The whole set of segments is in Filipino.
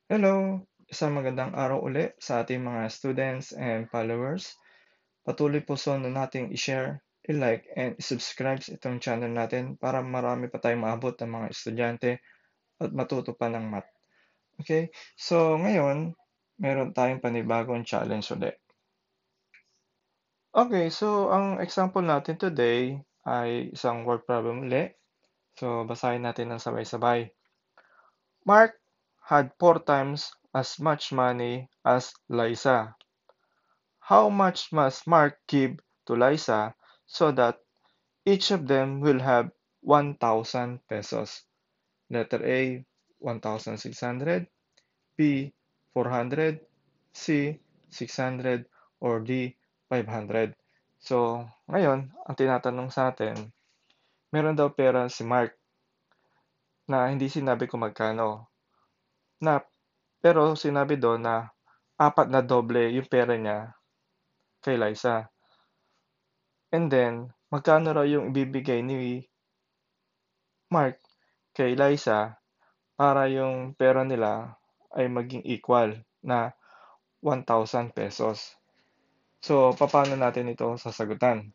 Hello! Isang magandang araw uli sa ating mga students and followers. Patuloy po sana nating i-share, i-like, and i-subscribe sa itong channel natin para marami pa tayong maabot ng mga estudyante at matuto pa ng math. Okay? So, ngayon, meron tayong panibagong challenge ulit. Okay, so ang example natin today ay isang word problem uli. So, basahin natin ng sabay-sabay. Mark had 4 times as much money as Liza. How much must Mark give to Liza so that each of them will have 1,000 pesos? Letter A, 1,600, B, 400, C, 600, or D, 500. So, ngayon, ang tinatanong sa atin, meron daw pera si Mark na hindi sinabi kung magkano. Na, pero sinabi doon na apat na doble yung pera niya kay Liza. And then, magkano raw yung ibibigay ni Mark kay Liza para yung pera nila ay maging equal na 1,000 pesos. So, paano natin ito sasagutan?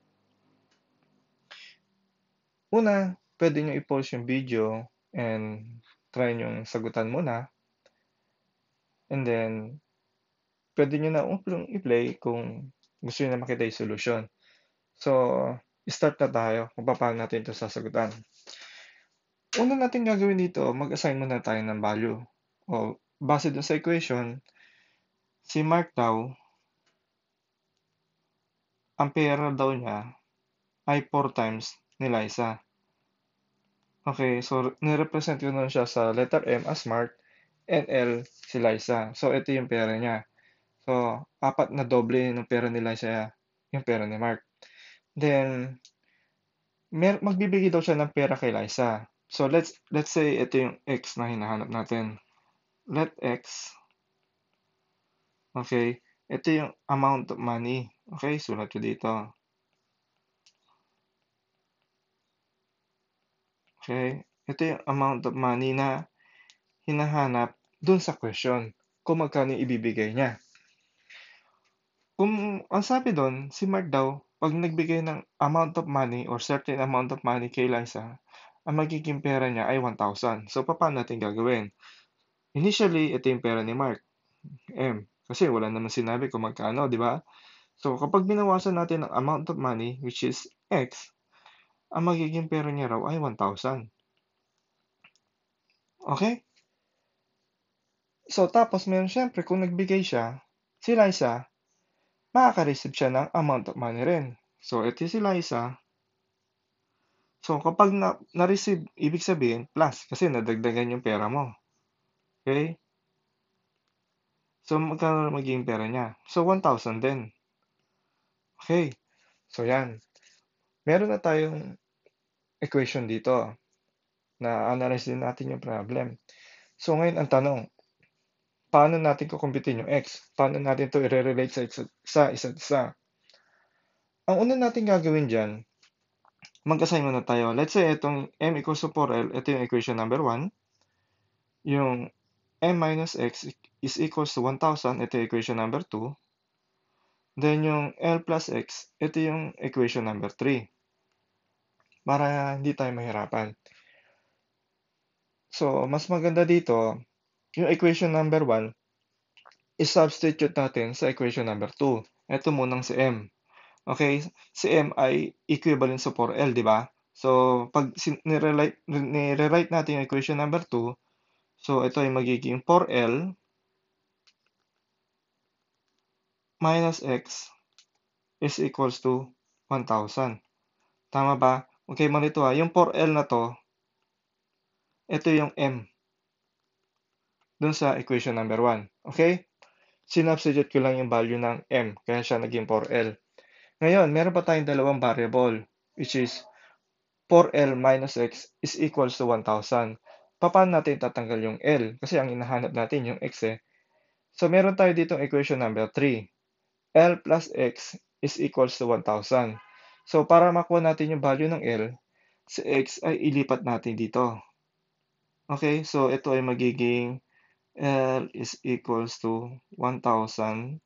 Una, pwede nyo i-pause yung video and try yung sagutan muna. And then, pwede nyo na i-play kung gusto nyo na makita yung solution. So, start na tayo kung paano natin ito sasagutan. Una natin gagawin dito, mag-assign muna tayo ng value. O, base dun sa equation, si Mark daw, ang pera daw niya ay 4 times ni Liza. Okay, so nirepresent ko nun siya sa letter M as Mark and L si Liza. So, ito yung pera niya. So, apat na doble ng pera ni Liza yung pera ni Mark. Then, magbibigay daw siya ng pera kay Liza. So, let's say ito yung X na hinahanap natin. Let X, okay, ito yung amount of money. Okay, sulat ko dito. Okay, ito yung amount of money na hinahanap dun sa question kung magkano yung ibibigay niya. Kung ang sabi doon, si Mark daw, pag nagbigay ng amount of money or certain amount of money kay Liza, ang magiging pera niya ay 1,000. So, paano natin gagawin? Initially, ito yung pera ni Mark, M. Kasi wala naman sinabi kung magkano, di ba? So, kapag binawasan natin ang amount of money, which is X, ang magiging pera niya raw ay 1,000. Okay? So, tapos meron syempre, kung nagbigay siya, si Liza, makaka-receive siya ng amount of money rin. So, ito si Liza. So, kapag na-receive, ibig sabihin, plus, kasi nadagdagan yung pera mo. Okay? So, magkano magiging pera niya? So, 1,000 din. Okay. So, yan. Meron na tayong equation dito. Na-analyze din natin yung problem. So, ngayon ang tanong, paano natin kukumpitin yung x? Paano natin ito i-relate sa isa't isa? Ang una natin gagawin dyan, mag-assign muna tayo. Let's say itong m equals to 4l, ito yung equation number 1. Yung m minus x is equals to 1,000, ito yung equation number 2. Then yung l plus x, ito yung equation number 3. Para hindi tayo mahirapan. So, mas maganda dito, yung equation number 1, i-substitute natin sa equation number 2. Ito munang si m. Okay, si m ay equivalent sa 4l, di ba? So, pag nire-write natin yung equation number 2, so ito ay magiging 4l minus x is equals to 1,000. Tama ba? Okay, malito ha. Yung 4l na to, ito yung m dun sa equation number 1. Okay? Sinubstitute ko lang yung value ng m, kaya siya naging 4l. Ngayon, meron pa tayong dalawang variable, which is 4l minus x is equals to 1,000. Paano natin tatanggal yung l? Kasi ang hinahanap natin yung x eh. So, meron tayo ditong equation number 3. L plus x is equals to 1,000. So, para makuha natin yung value ng L, si x ay ilipat natin dito. Okay, so ito ay magiging L is equals to 1,000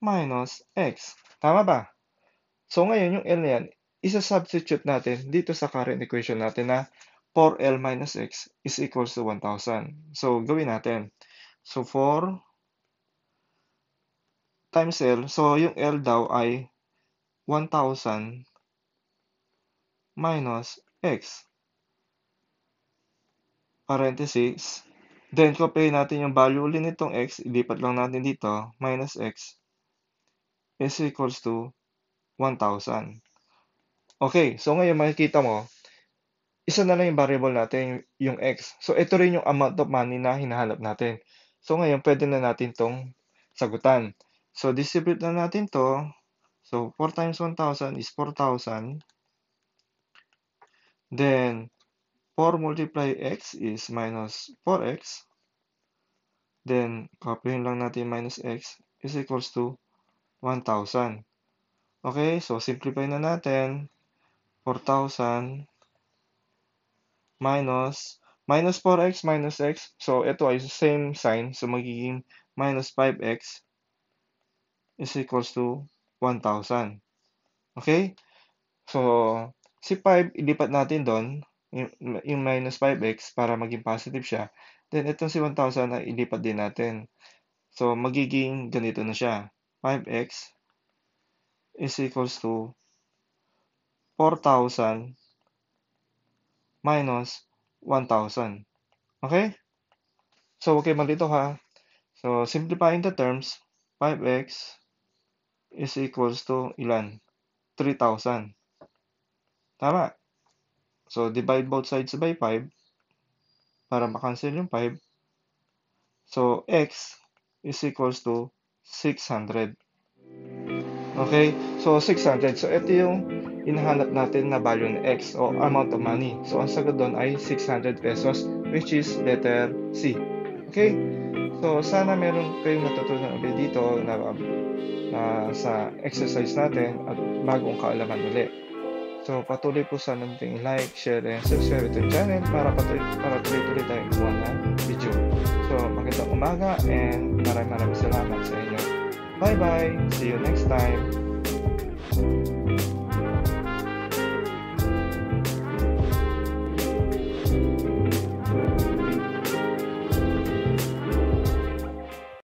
minus X. Tama ba? So ngayon, yung L na yan, isa-substitute natin dito sa current equation natin na 4L minus X is equals to 1,000. So gawin natin. So 4 times L. So yung L daw ay 1,000 minus X. Parenthesis. Then, copy natin yung value ulit nitong X. Ilipat lang natin dito. Minus X is equals to 1,000. Okay, so ngayon makikita mo, isa na lang yung variable natin, yung X. So, ito rin yung amount of money na hinahanap natin. So, ngayon, pwede na natin tong sagutan. So, distribute na natin to. So, 4 times 1,000 is 4,000. Then, 4 multiply X is minus 4X. Then, copyin lang natin minus X is equals to 1,000. Okay, so simplify na natin. 4,000 minus 4x minus x. So, ito ay same sign. So, magiging minus 5x is equals to 1,000. Okay? So, si 5, ilipat natin doon, yung minus 5x para maging positive siya. Then, itong si 1,000 ay ilipat din natin. So, magiging ganito na siya. 5x is equals to 4,000 minus 1,000. Okay? So, huwag kayo malito ha. So, simplifying the terms, 5x is equals to ilan? 3,000. Tama. So, divide both sides by 5 para makancel yung 5. So, x is equals to 600. Okay? So, 600. So, ito yung hinahanap natin na value ng x o amount of money. So, ang sagot doon ay 600 pesos, which is letter C. Okay? So, sana meron kayong natutunan ulit dito na sa exercise natin at bagong kaalaman ulit. So, patuloy po sana natin i-like, share, and subscribe itong channel para tuloy-tuloy tayong gawa ng video. So, magandang umaga and maraming salamat sa inyo. Bye-bye! See you next time!